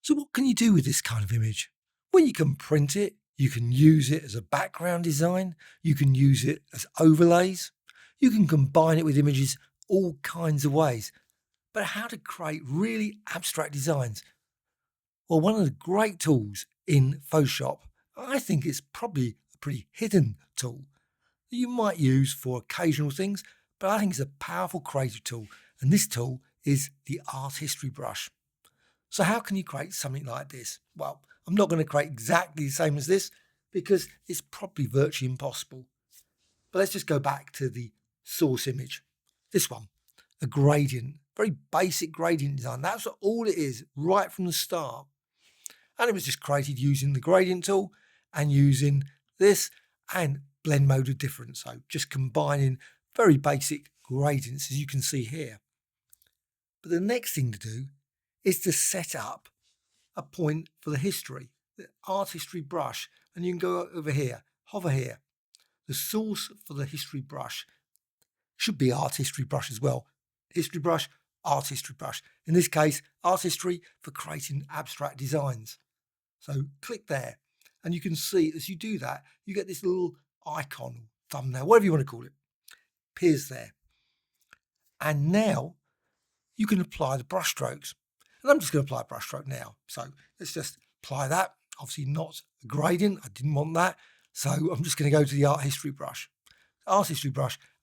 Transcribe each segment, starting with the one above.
So what can you do with this kind of image? Well, you can print it, you can use it as a background design, you can use it as overlays, you can combine it with images all kinds of ways. But how to create really abstract designs? Well, one of the great tools in Photoshop, I think it's probably a pretty hidden tool that you might use for occasional things, but I think it's a powerful creative tool. And this tool is the art history brush. So how can you create something like this? Well, I'm not going to create exactly the same as this because it's probably virtually impossible. But let's just go back to the source image. This one, a gradient, very basic gradient design. That's all it is right from the start. And it was just created using the gradient tool and using this and blend mode of difference. So just combining very basic gradients, as you can see here. But the next thing to do is to set up a point for the history, the art history brush. And you can go over here, hover here. The source for the history brush should be art history brush as well. History brush, art history brush. In this case, art history for creating abstract designs. So click there and you can see as you do that, you get this little icon, thumbnail, whatever you want to call it, appears there. And now you can apply the brush strokes. And I'm just going to apply a brush stroke now. So let's just apply that. Obviously not a gradient. I didn't want that. So I'm just going to go to the art history brush,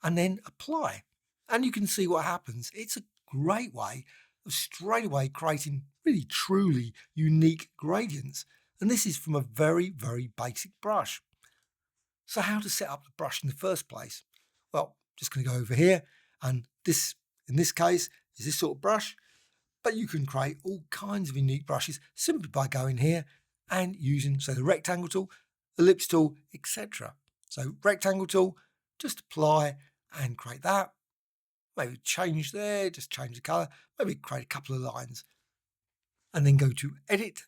and then apply. And you can see what happens. It's a great way of straight away creating really truly unique gradients. And this is from a very, very basic brush. So how to set up the brush in the first place? Well, just going to go over here, and this, in this case, is this sort of brush. But you can create all kinds of unique brushes simply by going here and using, say, the rectangle tool, ellipse tool, etc. So rectangle tool, just apply and create that. Maybe change there, just change the color, maybe create a couple of lines. And then go to edit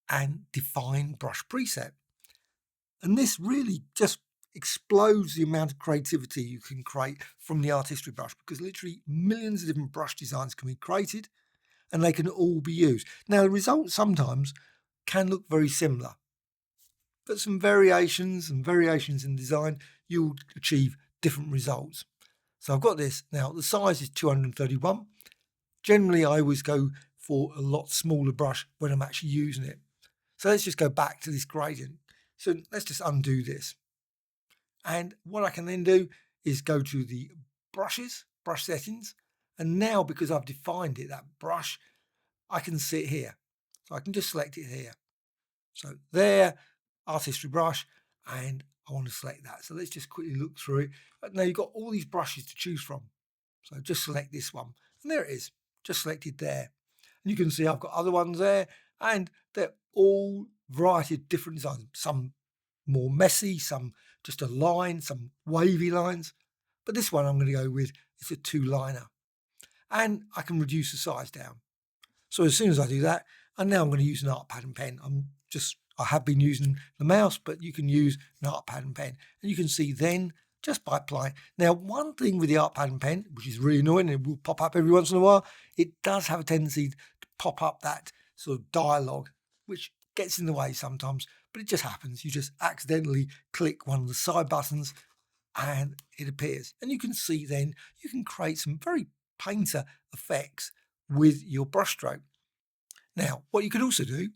and define brush preset. And this really just explodes the amount of creativity you can create from the art history brush, because literally millions of different brush designs can be created and they can all be used. Now, the results sometimes can look very similar, but some variations in design, you'll achieve different results. So I've got this. Now, the size is 231. Generally, I always go for a lot smaller brush when I'm actually using it. So let's just go back to this gradient. So let's just undo this. And what I can then do is go to the brushes, brush settings. And now, because I've defined it, that brush, I can see it here. So I can just select it here. So there, art history brush, and I want to select that. So let's just quickly look through it. Now you've got all these brushes to choose from. So just select this one. And there it is, just selected there. And you can see I've got other ones there, and they're all variety of different designs. Some more messy, some just a line, some wavy lines. But this one I'm going to go with, it's a 2-liner. And I can reduce the size down. So as soon as I do that, and now I'm going to use an art pad and pen. I have been using the mouse, but you can use an art pad and pen. And you can see then, just by applying. Now, one thing with the art pad and pen, which is really annoying, and it will pop up every once in a while, it does have a tendency to pop up that sort of dialogue, which gets in the way sometimes, but it just happens. You just accidentally click one of the side buttons and it appears. And you can see then, you can create some very painter effects with your brushstroke. Now, what you can also do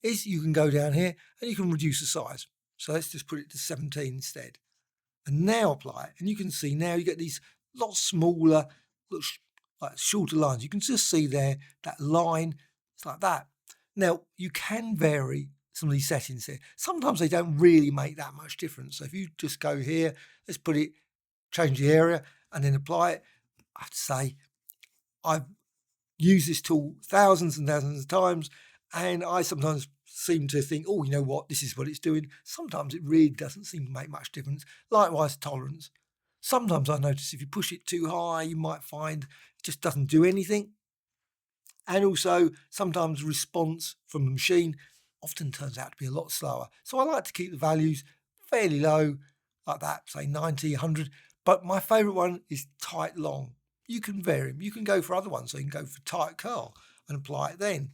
is you can go down here and you can reduce the size. So let's just put it to 17 instead. And now apply it. And you can see now you get these lot smaller, like shorter lines. You can just see there, that line, it's like that. Now, you can vary some of these settings here. Sometimes they don't really make that much difference. So if you just go here, let's put it, change the area and then apply it. I have to say, I've used this tool thousands and thousands of times, and I sometimes seem to think, oh, you know what, this is what it's doing. Sometimes it really doesn't seem to make much difference. Likewise, tolerance. Sometimes I notice if you push it too high, you might find it just doesn't do anything. And also, sometimes response from the machine often turns out to be a lot slower. So I like to keep the values fairly low, like that, say 90, 100. But my favourite one is tight long. You can vary them. You can go for other ones. So you can go for tight curl and apply it then.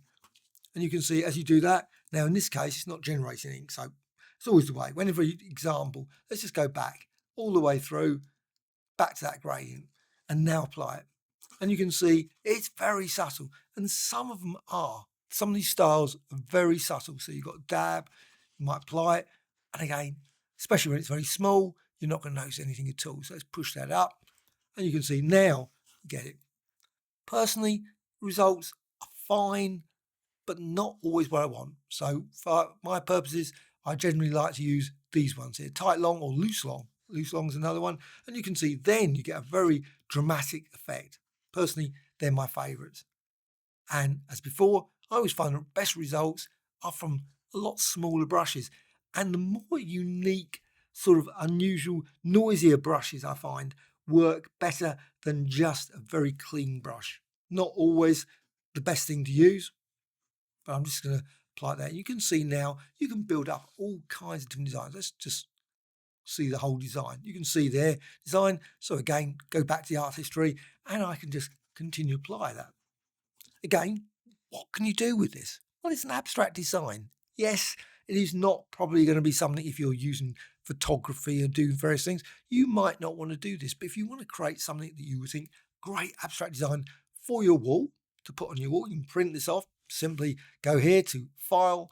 And you can see as you do that, now in this case, it's not generating ink. So it's always the way. Whenever you example, let's just go back all the way through, back to that gradient, and now apply it. And you can see it's very subtle. And some of them are. Some of these styles are very subtle. So you've got a dab, you might apply it. And again, especially when it's very small, you're not going to notice anything at all. So let's push that up. And you can see now, get it. Personally, results are fine, but not always what I want. So for my purposes, I generally like to use these ones here, tight long or loose long. Loose long is another one. And you can see then you get a very dramatic effect. Personally, they're my favourites. And as before, I always find the best results are from a lot smaller brushes. And the more unique, sort of unusual, noisier brushes I find work better than just a very clean brush. Not always the best thing to use, but I'm just going to apply that. You can see now, you can build up all kinds of different designs. Let's just see the whole design. You can see their design. So again, go back to the art history and I can just continue to apply that. Again, what can you do with this? Well, it's an abstract design. Yes, it is not probably going to be something if you're using photography or doing various things. You might not want to do this, but if you want to create something that you would think great abstract design for your wall to put on your wall, you can print this off. Simply go here to File,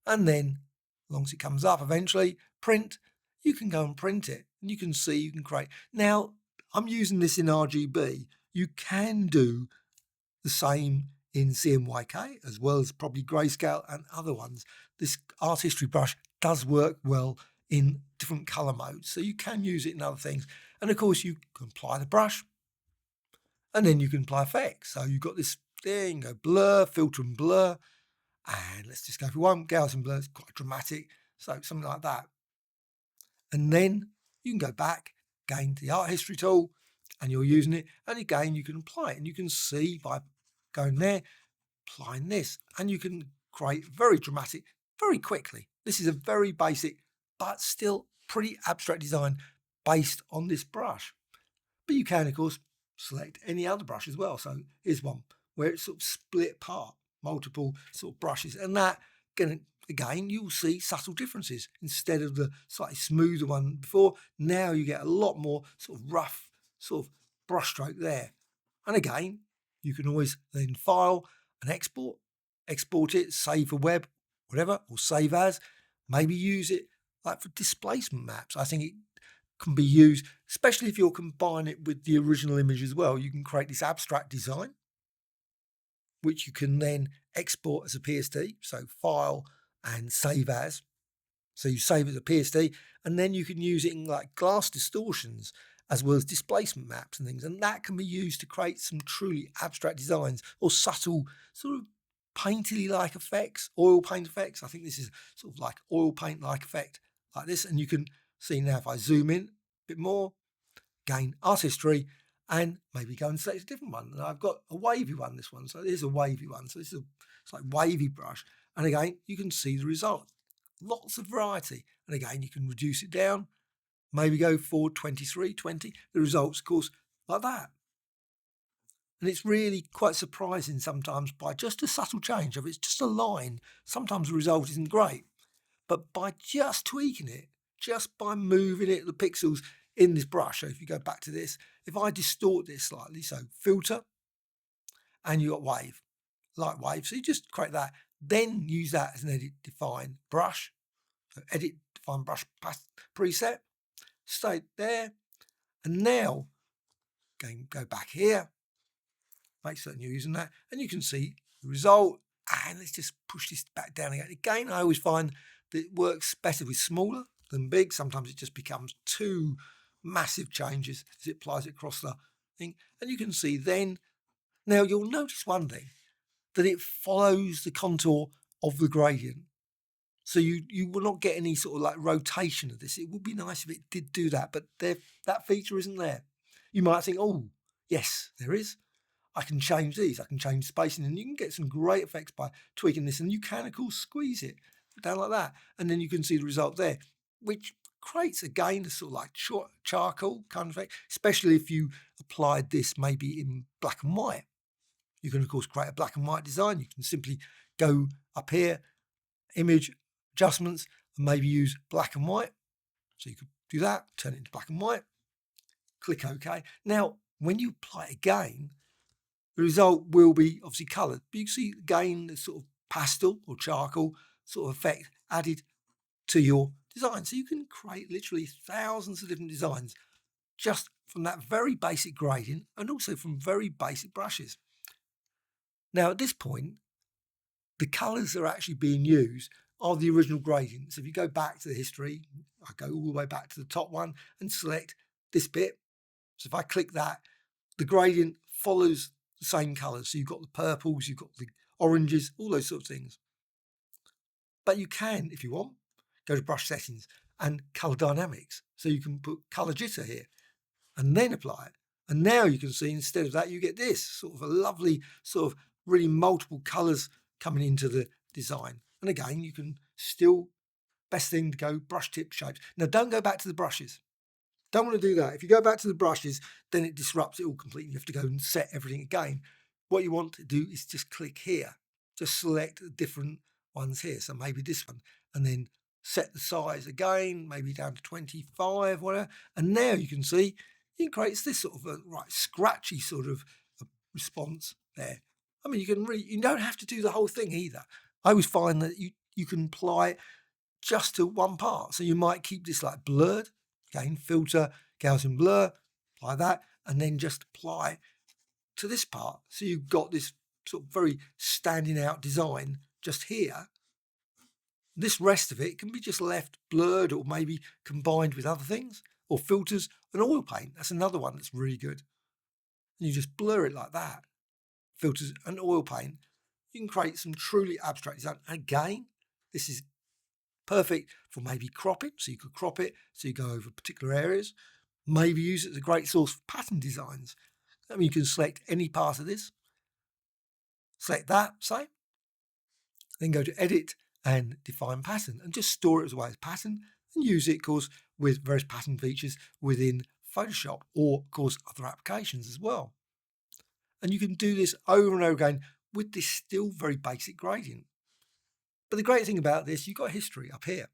and then as long as it comes up eventually, Print. You can go and print it, and you can see you can create. Now, I'm using this in RGB. You can do the same in CMYK as well as probably Grayscale and other ones. This art history brush does work well in different color modes, so you can use it in other things. And of course, you can apply the brush, and then you can apply effects. So you've got this there, you can go blur, filter and blur, and let's just go for one. Gaussian blur is quite dramatic, so something like that. And then you can go back again to the art history tool, and you're using it, and again you can apply it, and you can see by going there, applying this, and you can create very dramatic very quickly. This is a very basic but still pretty abstract design based on this brush. But you can of course select any other brush as well. So here's one where it's sort of split apart, multiple sort of brushes, and that again you'll see subtle differences. Instead of the slightly smoother one before, now you get a lot more sort of rough sort of brush stroke there. And again, you can always then file and export it, save for web, whatever, or save as. Maybe use it like for displacement maps. I think it can be used, especially if you're combining it with the original image as well. You can create this abstract design, which you can then export as a PSD. So file and save as. So you save it as a PSD, and then you can use it in like glass distortions as well as displacement maps and things. And that can be used to create some truly abstract designs or subtle sort of painterly-like effects, oil paint effects. I think this is sort of like oil paint-like effect like this. And you can see now if I zoom in a bit more, again, art history, and maybe go and select a different one. And I've got a wavy one, this one. So this is a wavy one. So this is it's like wavy brush. And again, you can see the result. Lots of variety. And again, you can reduce it down. Maybe go for 23, 20. The results, of course, like that. And it's really quite surprising sometimes by just a subtle change. If it's just a line, sometimes the result isn't great. But by just tweaking it, just by moving it, the pixels in this brush. So if you go back to this, if I distort this slightly, so filter, and you got wave, light wave. So you just create that, then use that as an edit define brush. So edit define brush preset, stay there. And now go back here, make certain you're using that, and you can see the result. And let's just push this back down again. Again, I always find that it works better with smaller than big. Sometimes it just becomes too massive changes as it applies it across the thing. And you can see then, now you'll notice one thing, that it follows the contour of the gradient. So you will not get any sort of like rotation of this. It would be nice if it did do that, but that feature isn't there. You might think, oh, yes, there is. I can change these. I can change spacing, and you can get some great effects by tweaking this. And you can, of course, squeeze it down like that. And then you can see the result there, which creates, again, a sort of like charcoal kind of effect, especially if you applied this maybe in black and white. You can, of course, create a black and white design. You can simply go up here, image adjustments, and maybe use black and white. So you could do that, turn it into black and white, click OK. Now, when you apply it again, the result will be obviously coloured. But you can see again the sort of pastel or charcoal sort of effect added to your design. So you can create literally thousands of different designs just from that very basic gradient and also from very basic brushes. Now at this point, the colours that are actually being used are the original gradients. If you go back to the history, I go all the way back to the top one and select this bit. So if I click that, the gradient follows the same colours. So you've got the purples, you've got the oranges, all those sort of things. But you can, if you want, go to brush settings and colour dynamics. So you can put colour jitter here and then apply it. And now you can see instead of that, you get this sort of a lovely sort of really multiple colours coming into the design. And again, you can still, best thing to go brush tip shapes. Now don't go back to the brushes. Don't want to do that. If you go back to the brushes, then it disrupts it all completely. You have to go and set everything again. What you want to do is just click here. Just select the different ones here. So maybe this one, and then set the size again, maybe down to 25, whatever. And now you can see it creates this sort of a scratchy sort of response there. I mean, you don't have to do the whole thing either. I always find that you can apply it just to one part. So you might keep this like blurred, again, filter, Gaussian blur, apply that, and then just apply to this part. So you've got this sort of very standing out design just here. This rest of it can be just left blurred or maybe combined with other things or filters and oil paint. That's another one that's really good. And you just blur it like that. Filters and oil paint. You can create some truly abstract design. Again, this is perfect for maybe cropping. So you could crop it so you go over particular areas. Maybe use it as a great source for pattern designs. I mean, you can select any part of this. Select that, say. Then go to edit and define pattern and just store it as well as pattern and use it, of course, with various pattern features within Photoshop or, of course, other applications as well. And you can do this over and over again with this still very basic gradient. But the great thing about this, you've got history up here.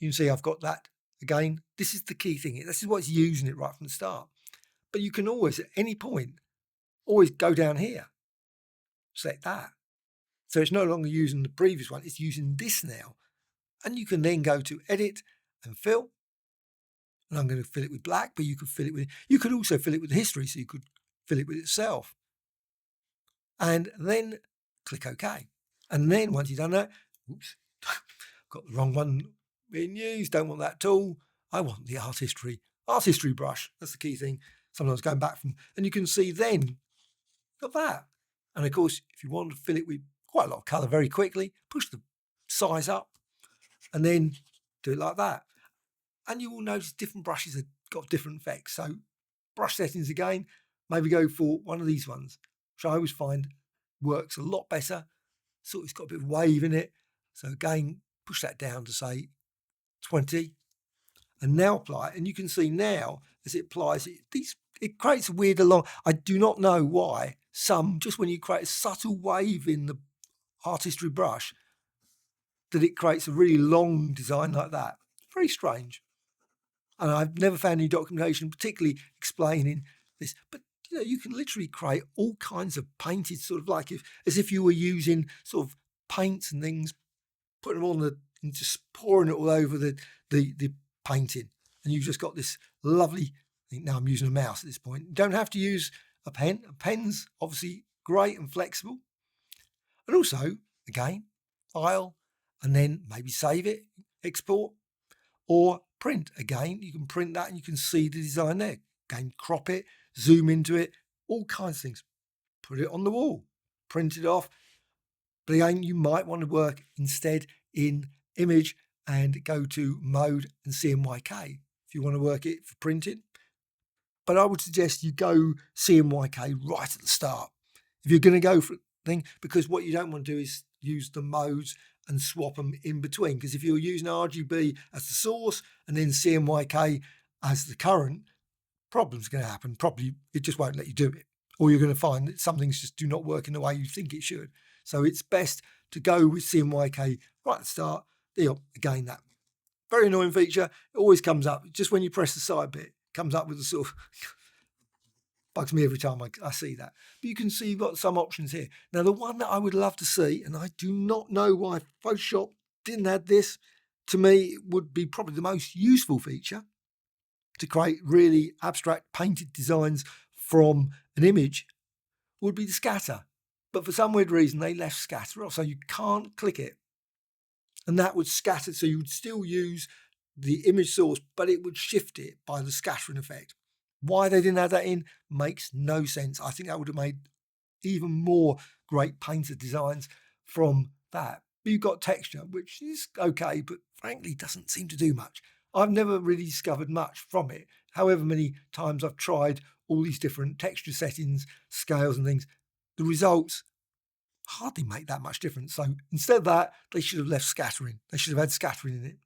You can see I've got that again. This is the key thing. This is what's using it right from the start. But you can always, at any point, always go down here. Select that. So it's no longer using the previous one, it's using this now. And you can then go to edit and fill. And I'm going to fill it with black, but you could also fill it with history, so you could fill it with itself. And then click OK. And then once you've done that, oops, got the wrong one being used, don't want that tool. I want the art history brush. That's the key thing. Sometimes going back from, and you can see then, got that. And of course, if you want to fill it with quite a lot of colour very quickly, push the size up and then do it like that. And you will notice different brushes have got different effects. So brush settings again, maybe go for one of these ones, which I always find works a lot better. So it's got a bit of wave in it. So again, push that down to say 20 and now apply it. And you can see now as it applies, it creates a weird I do not know why just when you create a subtle wave in the art history brush, that it creates a really long design like that. Very strange. And I've never found any documentation particularly explaining this, but you can literally create all kinds of painted sort of as if you were using sort of paints and things, putting them on and just pouring it all over the painting. And you've just got this lovely, I think now I'm using a mouse at this point. You don't have to use a pen. A pen's obviously great and flexible. And also, again, file, and then maybe save it, export, or print. Again, you can print that and you can see the design there. Again, crop it, zoom into it, all kinds of things. Put it on the wall, print it off. But again, you might want to work instead in image and go to mode and CMYK if you want to work it for printing. But I would suggest you go CMYK right at the start if you're going to go for a thing, because what you don't want to do is use the modes and swap them in between. Because if you're using RGB as the source and then CMYK as the current, problems are going to happen. Probably it just won't let you do it. Or you're going to find that some things just do not work in the way you think it should. So it's best to go with CMYK right at the start. Again, that very annoying feature. It always comes up just when you press the side bit. It comes up with a sort of bugs me every time I see that. But you can see you've got some options here. Now, the one that I would love to see, and I do not know why Photoshop didn't add this, to me, it would be probably the most useful feature to create really abstract painted designs from an image, would be the scatter. But for some weird reason, they left scatter off, so you can't click it. And that would scatter, so you would still use the image source, but it would shift it by the scattering effect. Why they didn't add that in makes no sense. I think that would have made even more great painted designs from that. But you've got texture, which is okay, but frankly doesn't seem to do much. I've never really discovered much from it. However many times I've tried all these different texture settings, scales and things, the results hardly make that much difference. So instead of that, they should have left scattering. They should have had scattering in it.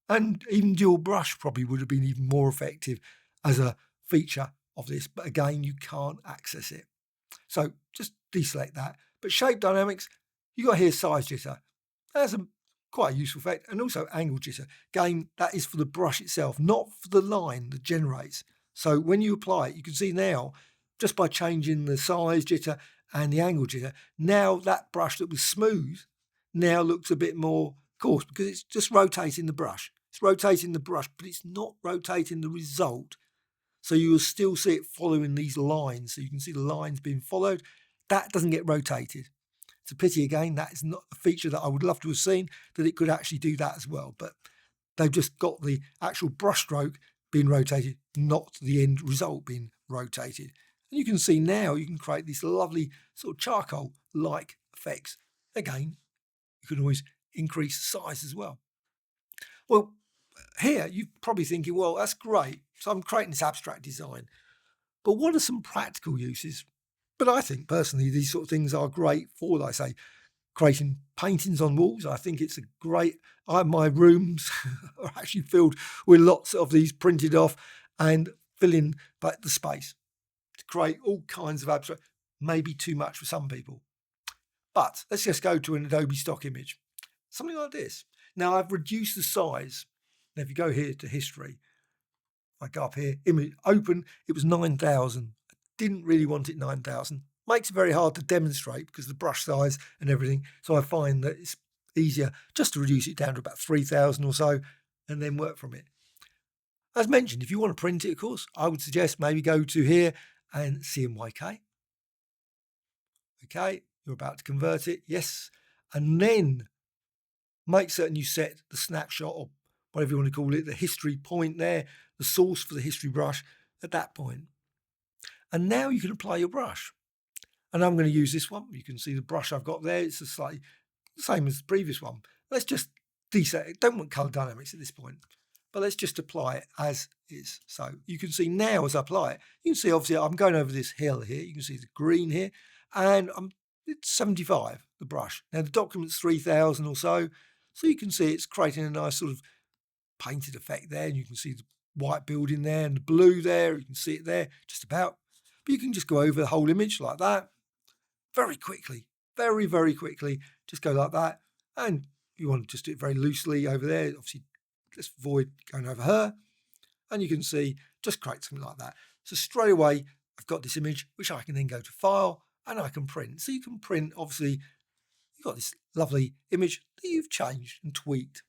And even dual brush probably would have been even more effective as a feature of this. But again, you can't access it. So just deselect that. But shape dynamics, you got here size jitter. That's quite a useful effect. And also angle jitter. Again, that is for the brush itself, not for the line that generates. So when you apply it, you can see now, just by changing the size jitter and the angle jitter, now that brush that was smooth now looks a bit more coarse because it's just rotating the brush. It's rotating the brush, but it's not rotating the result. So you will still see it following these lines. So you can see the lines being followed. That doesn't get rotated. It's a pity again, that is not a feature that I would love to have seen, that it could actually do that as well. But they've just got the actual brush stroke being rotated, not the end result being rotated. And you can see now you can create these lovely sort of charcoal-like effects. Again, you can always increase the size as well. Well, here you're probably thinking, well, that's great. So I'm creating this abstract design. But what are some practical uses? But I think personally, these sort of things are great for, like I say, creating paintings on walls. I think it's a great, my rooms are actually filled with lots of these printed off and filling back the space to create all kinds of abstract, maybe too much for some people. But let's just go to an Adobe stock image, something like this. Now I've reduced the size. Now if you go here to history, I go up here, image open, it was 9,000. I didn't really want it 9,000. Makes it very hard to demonstrate because of the brush size and everything. So I find that it's easier just to reduce it down to about 3,000 or so and then work from it. As mentioned, if you want to print it, of course, I would suggest maybe go to here and CMYK. Okay, you're about to convert it, yes. And then make certain you set the snapshot or whatever you want to call it, the history point there, the source for the history brush at that point. And now you can apply your brush. And I'm going to use this one. You can see the brush I've got there. It's slightly the same as the previous one. Let's just deset it. Don't want color dynamics at this point, but let's just apply it as is. So you can see now as I apply it, you can see obviously I'm going over this hill here. You can see the green here, and it's 75, the brush. Now the document's 3,000 or so. So you can see it's creating a nice sort of painted effect there. And you can see the white building there and the blue there. You can see it there just about. But you can just go over the whole image like that very quickly, very, very quickly. Just go like that. And you want to just do it very loosely over there. Obviously, let's avoid going over her. And you can see, just create something like that. So straight away, I've got this image, which I can then go to File and I can print. So you can print, obviously, you've got this lovely image that you've changed and tweaked.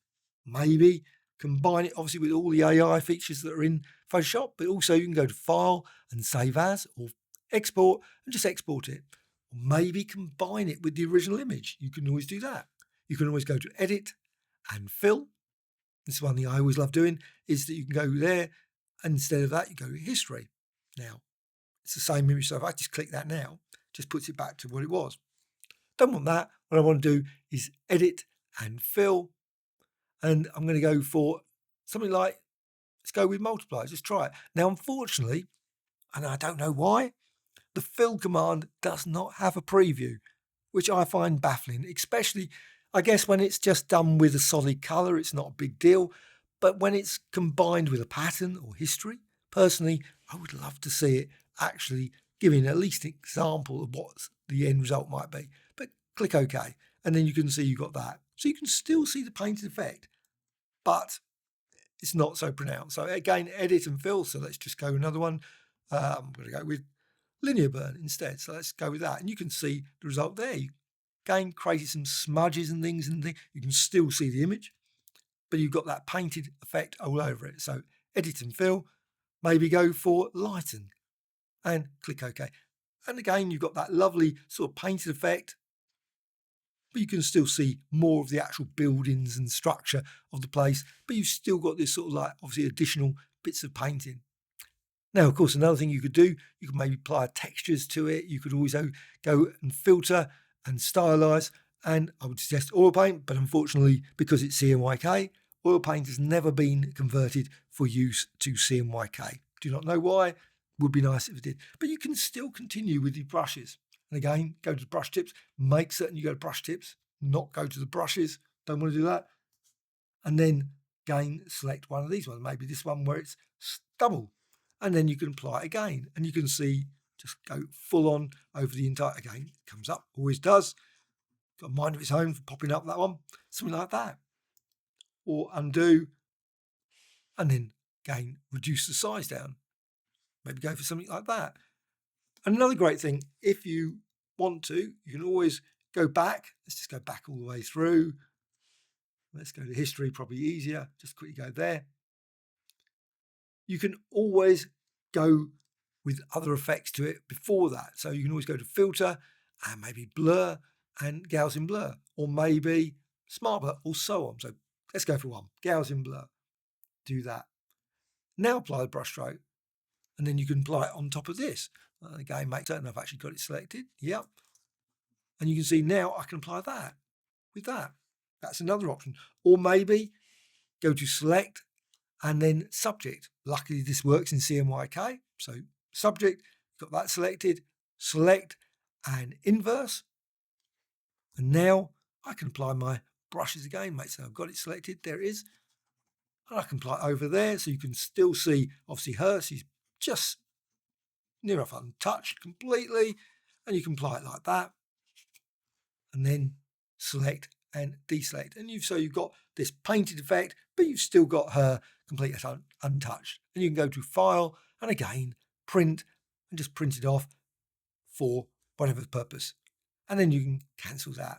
Maybe combine it, obviously, with all the AI features that are in Photoshop, but also you can go to File and Save As or Export and just export it. Or maybe combine it with the original image. You can always do that. You can always go to Edit and Fill. This is one thing I always love doing, is that you can go there, and instead of that, you go to History. Now, it's the same image, so if I just click that now, it just puts it back to what it was. Don't want that. What I want to do is Edit and Fill, and I'm going to go for something like, let's go with Multiply, just try it. Now, unfortunately, and I don't know why, the Fill command does not have a preview, which I find baffling, especially, I guess, when it's just done with a solid color, it's not a big deal. But when it's combined with a pattern or history, personally, I would love to see it actually giving at least an example of what the end result might be. But click OK, and then you can see you've got that. So you can still see the painted effect, but it's not so pronounced. So again, edit and fill. So let's just go another one. I'm going to go with linear burn instead. So let's go with that. And you can see the result there. You again created some smudges and things, you can still see the image, but you've got that painted effect all over it. So edit and fill, maybe go for lighten and click OK. And again, you've got that lovely sort of painted effect, but you can still see more of the actual buildings and structure of the place, but you've still got this sort of like obviously additional bits of painting. Now, of course, another thing you could do, you could maybe apply textures to it. You could always go and filter and stylize. And I would suggest oil paint, but unfortunately, because it's CMYK, oil paint has never been converted for use to CMYK. Do not know why. Would be nice if it did. But you can still continue with your brushes. And again, go to the brush tips, make certain you go to brush tips, not go to the brushes. Don't want to do that. And then again, select one of these ones, maybe this one where it's double. And then you can apply it again. And you can see, just go full on over the entire, again, it comes up, always does. Got a mind of its own for popping up that one, something like that. Or undo, and then again, reduce the size down. Maybe go for something like that. Another great thing, if you want to, you can always go back. Let's just go back all the way through. Let's go to history, probably easier. Just quickly go there. You can always go with other effects to it before that. So you can always go to filter and maybe blur and Gaussian blur, or maybe smart blur, or so on. So let's go for one, Gaussian blur. Do that. Now apply the brush stroke, and then you can apply it on top of this. Again, make certain I've actually got it selected. Yep. And you can see now I can apply that with that. That's another option. Or maybe go to select and then subject. Luckily, this works in CMYK. So subject, got that selected, select and inverse. And now I can apply my brushes again, mate. So I've got it selected. There it is. And I can apply it over there. So you can still see, obviously, her. She's just near enough untouched completely. And you can apply it like that. And then select and deselect. And you've got this painted effect, but you've still got her completely untouched. And you can go to File and again, Print, and just print it off for whatever purpose. And then you can cancel that.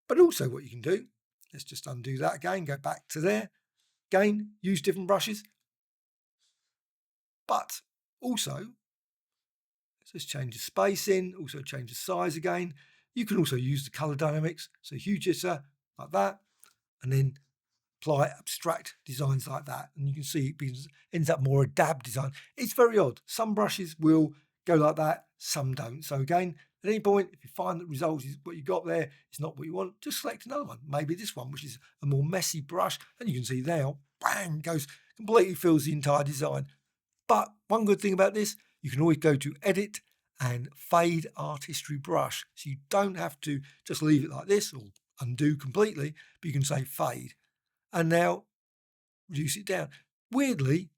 But also what you can do, let's just undo that again, go back to there. Again, use different brushes. But also, let's just change the spacing, also change the size again. You can also use the color dynamics. So hue jitter like that, and then apply abstract designs like that. And you can see it ends up more a dab design. It's very odd. Some brushes will go like that, some don't. So again, at any point, if you find that result is what you got there, it's not what you want, just select another one. Maybe this one, which is a more messy brush. And you can see now, bang, goes, completely fills the entire design. But one good thing about this, you can always go to Edit and Fade Art History Brush. So you don't have to just leave it like this or undo completely, but you can say Fade. And now reduce it down. Weirdly,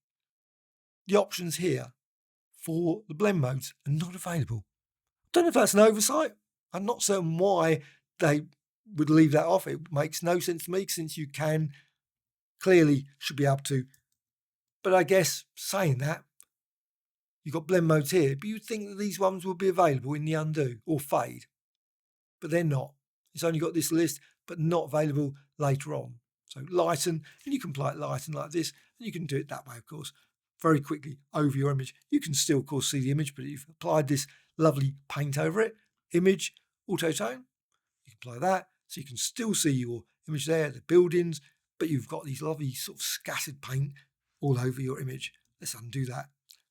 the options here for the blend modes are not available. I don't know if that's an oversight. I'm not certain why they would leave that off. It makes no sense to me, since you can clearly should be able to. But I guess saying that, you've got blend modes here, but you'd think that these ones would be available in the undo or fade, but they're not. It's only got this list, but not available later on. So lighten, and you can apply it lighten like this, and you can do it that way, of course, very quickly over your image. You can still, of course, see the image, but if you've applied this lovely paint over it, image, auto tone, you can apply that, so you can still see your image there, the buildings, but you've got these lovely sort of scattered paint all over your image. Let's undo that.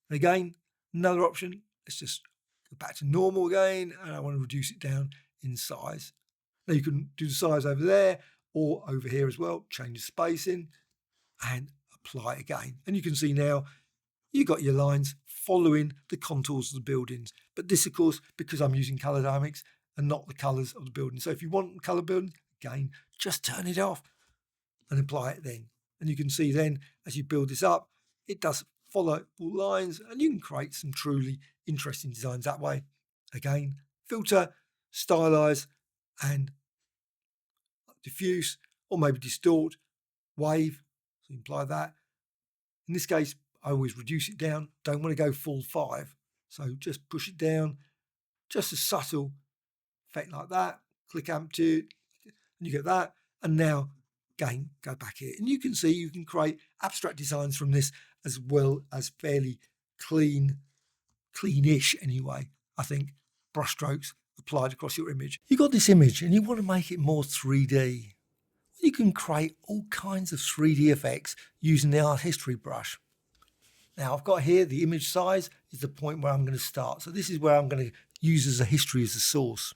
And again, another option, let's just go back to normal again, and I want to reduce it down in size. Now you can do the size over there or over here as well, change the spacing and apply again. And you can see now you've got your lines following the contours of the buildings. But this, of course, because I'm using color dynamics and not the colors of the building. So if you want color building, again, just turn it off and apply it then. And you can see then as you build this up, it does follow all lines, and you can create some truly interesting designs that way. Again, filter, stylize, and diffuse, or maybe distort, wave, so you apply that. In this case, I always reduce it down, don't want to go full 5, so just push it down, just a subtle effect like that, click amplitude, and you get that, and now again, go back here, and you can see you can create abstract designs from this as well as fairly cleanish anyway, I think, brushstrokes applied across your image. You got this image and you want to make it more 3D. You can create all kinds of 3D effects using the art history brush. Now I've got here the image size is the point where I'm going to start. So this is where I'm going to use as a history as a source.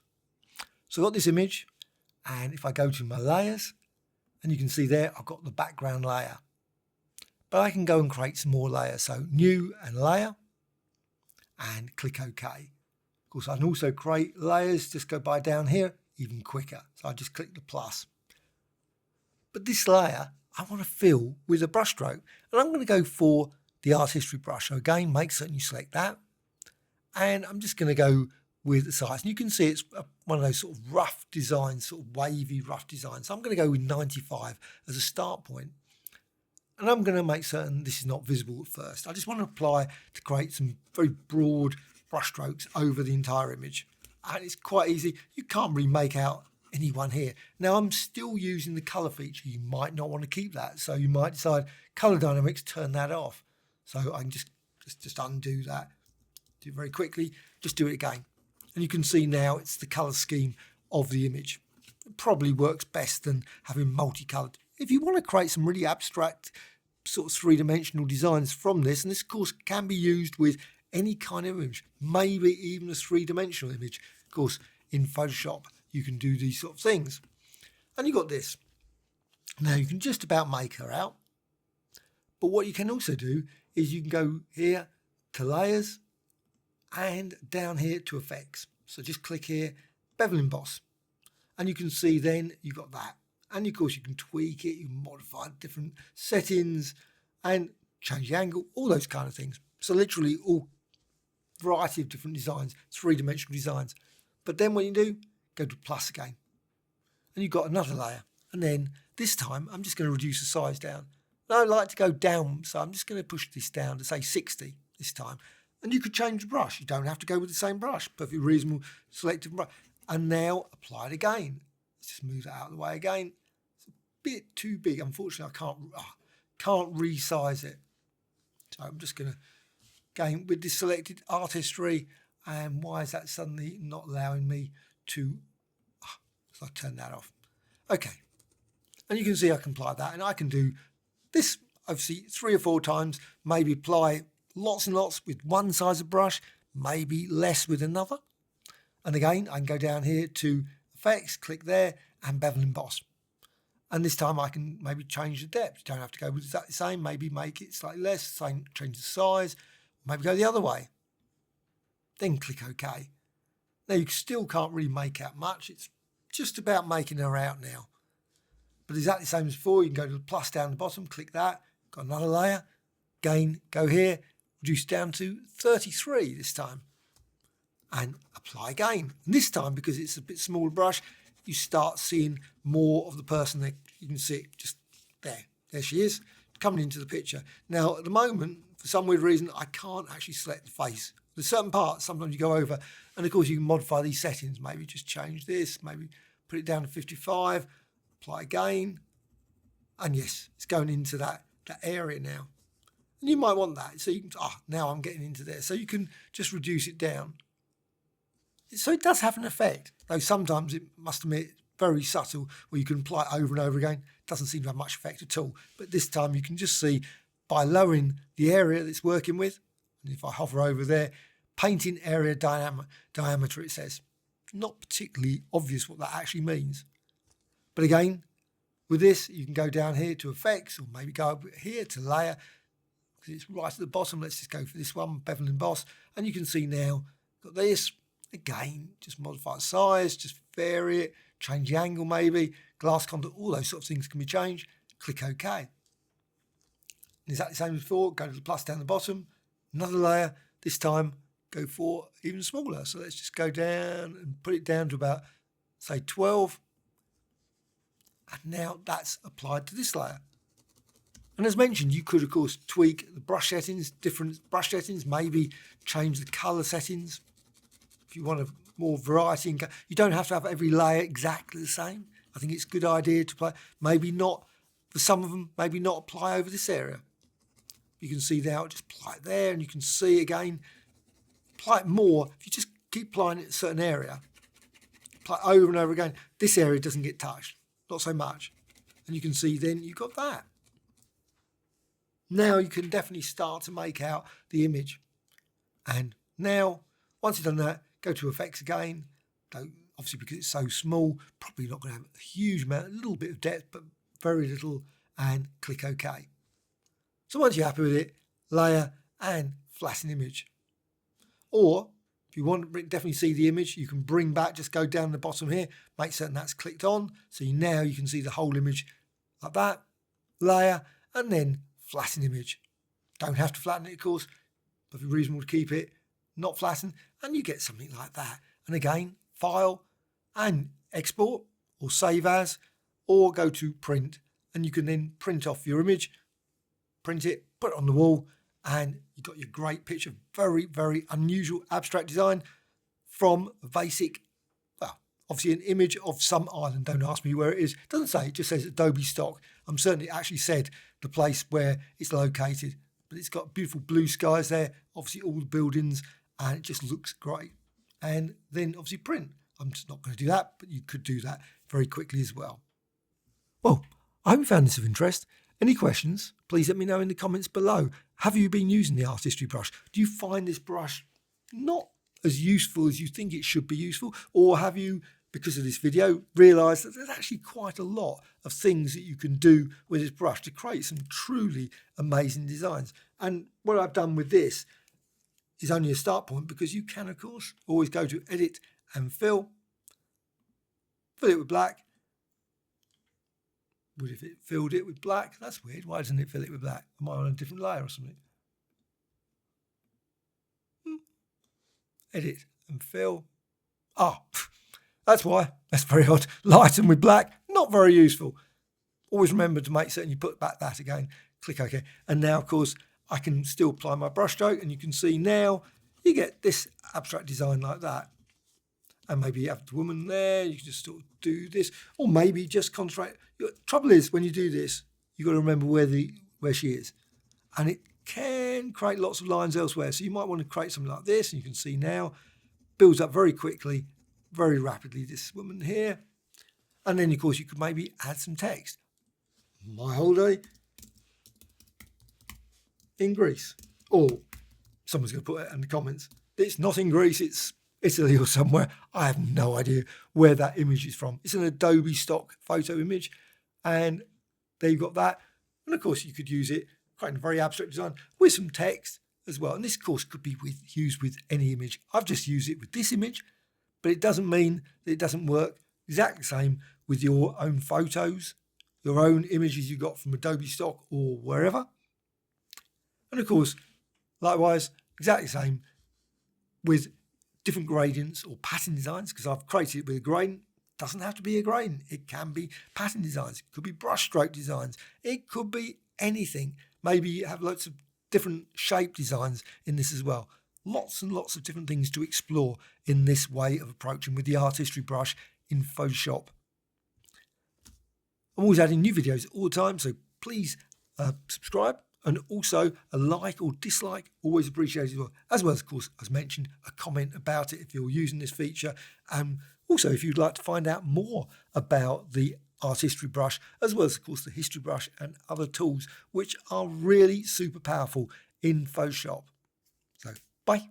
So I've got this image, and if I go to my layers, and you can see there I've got the background layer. But I can go and create some more layers. So new and layer, and click OK. Of course, I can also create layers, just go by down here, even quicker. So I just click the plus. But this layer, I want to fill with a brushstroke. And I'm going to go for the art history brush. So again, make certain you select that. And I'm just going to go with the size. And you can see it's one of those sort of rough designs, sort of wavy rough designs. So I'm going to go with 95 as a start point. And I'm going to make certain this is not visible at first. I just want to apply to create some very broad brushstrokes over the entire image. And it's quite easy. You can't really make out anyone here. Now I'm still using the color feature. You might not want to keep that. So you might decide color dynamics, turn that off. So I can just undo that. Do it very quickly. Just do it again. And you can see now it's the color scheme of the image. It probably works best than having multicolored. If you want to create some really abstract sort of three-dimensional designs from this, and this of course can be used with any kind of image, maybe even a three-dimensional image. Of course, in Photoshop, you can do these sort of things. And you've got this. Now you can just about make her out. But what you can also do is you can go here to layers and down here to effects. So just click here, bevel emboss. And you can see then you've got that. And of course you can tweak it, you can modify different settings and change the angle, all those kind of things. So literally all variety of different designs, three-dimensional designs. But then what you do, go to plus again. And you've got another layer. And then this time I'm just going to reduce the size down. And I like to go down, so I'm just going to push this down to say 60 this time. And you could change the brush. You don't have to go with the same brush. Perfectly reasonable, selective brush. And now apply it again. Let's just move that out of the way again. It's a bit too big. Unfortunately, I can't resize it. So I'm just going to, again, with this selected art history, and why is that suddenly not allowing me to, so I turn that off. Okay. And you can see I can apply that, and I can do this, obviously, 3 or 4 times, maybe apply lots and lots with one size of brush, maybe less with another. And again, I can go down here to effects, click there, and bevel emboss. And this time I can maybe change the depth. You don't have to go with exactly the same, maybe make it slightly less, change the size, maybe go the other way. Then click OK. Now you still can't really make out much. It's just about making her out now. But exactly the same as before, you can go to the plus down the bottom, click that, got another layer. Again, go here, reduce down to 33 this time. And apply again. And this time, because it's a bit smaller brush, you start seeing more of the person there. You can see it just there. There she is, coming into the picture. Now, at the moment, for some weird reason, I can't actually select the face. There's certain parts, sometimes you go over, and of course you can modify these settings. Maybe just change this, maybe put it down to 55, apply again. And yes, it's going into that area now. And you might want that. So you can, now I'm getting into there. So you can just reduce it down. So it does have an effect, though sometimes it must admit very subtle, where you can apply it over and over again. It doesn't seem to have much effect at all. But this time you can just see by lowering the area that it's working with, and if I hover over there, painting area diameter, it says. Not particularly obvious what that actually means. But again, with this, you can go down here to effects, or maybe go up here to layer, because it's right at the bottom. Let's just go for this one, bevel emboss, and you can see now, got this. Again, just modify the size, just vary it, change the angle maybe, glass contour, all those sort of things can be changed. Click OK. Exactly the same as before, go to the plus down the bottom, another layer, this time go for even smaller. So let's just go down and put it down to about say 12. And now that's applied to this layer. And as mentioned, you could, of course, tweak the brush settings, different brush settings, maybe change the color settings. If you want more variety, you don't have to have every layer exactly the same. I think it's a good idea to play, maybe not, for some of them, maybe not apply over this area. You can see now, just apply it there, and you can see again, apply it more. If you just keep applying it in a certain area, apply it over and over again, this area doesn't get touched, not so much. And you can see then you've got that. Now you can definitely start to make out the image. And now, once you've done that, go to effects again. Obviously, because it's so small, probably not going to have a huge amount, a little bit of depth, but very little, and click OK. So once you're happy with it, layer and flatten image. Or if you want to definitely see the image, you can bring back, just go down the bottom here, make certain that's clicked on. So now you can see the whole image like that, layer, and then flatten image. Don't have to flatten it, of course, but it's reasonable to keep it not flattened, and you get something like that. And again, file and export, or save as, or go to print, and you can then print off your image, print it, put it on the wall, and you've got your great picture. Very, very unusual abstract design from a basic, well, obviously an image of some island. Don't ask me where it is. It doesn't say, it just says Adobe stock. I'm certain it actually said the place where it's located, but it's got beautiful blue skies there, obviously all the buildings, and it just looks great. And then obviously print. I'm just not going to do that, but you could do that very quickly as well. Well, I hope you found this of interest. Any questions, please let me know in the comments below. Have you been using the Art History brush? Do you find this brush not as useful as you think it should be useful? Or have you, because of this video, realised that there's actually quite a lot of things that you can do with this brush to create some truly amazing designs? And what I've done with this is only a start point, because you can, of course, always go to Edit and Fill it with black. Would if it filled it with black? That's weird. Why doesn't it fill it with black? Am I on a different layer or something? Edit and fill. Ah, that's why. That's very odd. Lighten with black. Not very useful. Always remember to make certain you put back that again. Click OK. And now, of course, I can still apply my brush stroke, and you can see now you get this abstract design like that. And maybe you have the woman there, you can just sort of do this, or maybe just concentrate. The trouble is, when you do this, you've got to remember where she is. And it can create lots of lines elsewhere. So you might want to create something like this, and you can see now, builds up very quickly, very rapidly, this woman here. And then, of course, you could maybe add some text. My holiday in Greece. Or someone's going to put it in the comments. It's not in Greece, it's Italy or somewhere. I have no idea where that image is from. It's an Adobe stock photo image, and there you've got that. And of course, you could use it, creating a very abstract design with some text as well. And this, of course, could be used with any image. I've just used it with this image, but it doesn't mean that it doesn't work exactly the same with your own photos, your own images you got from Adobe stock or wherever. And of course, likewise, exactly the same with different gradients or pattern designs, because I've created it with a gradient. Doesn't have to be a gradient. It can be pattern designs. It could be brush stroke designs. It could be anything. Maybe you have lots of different shape designs in this as well. Lots and lots of different things to explore in this way of approaching with the Art History brush in Photoshop. I'm always adding new videos all the time, so please subscribe. And also a like or dislike, always appreciated as well as, of course, as mentioned, a comment about it if you're using this feature. And also, if you'd like to find out more about the Art History brush, as well as, of course, the History brush and other tools, which are really super powerful in Photoshop. So, bye.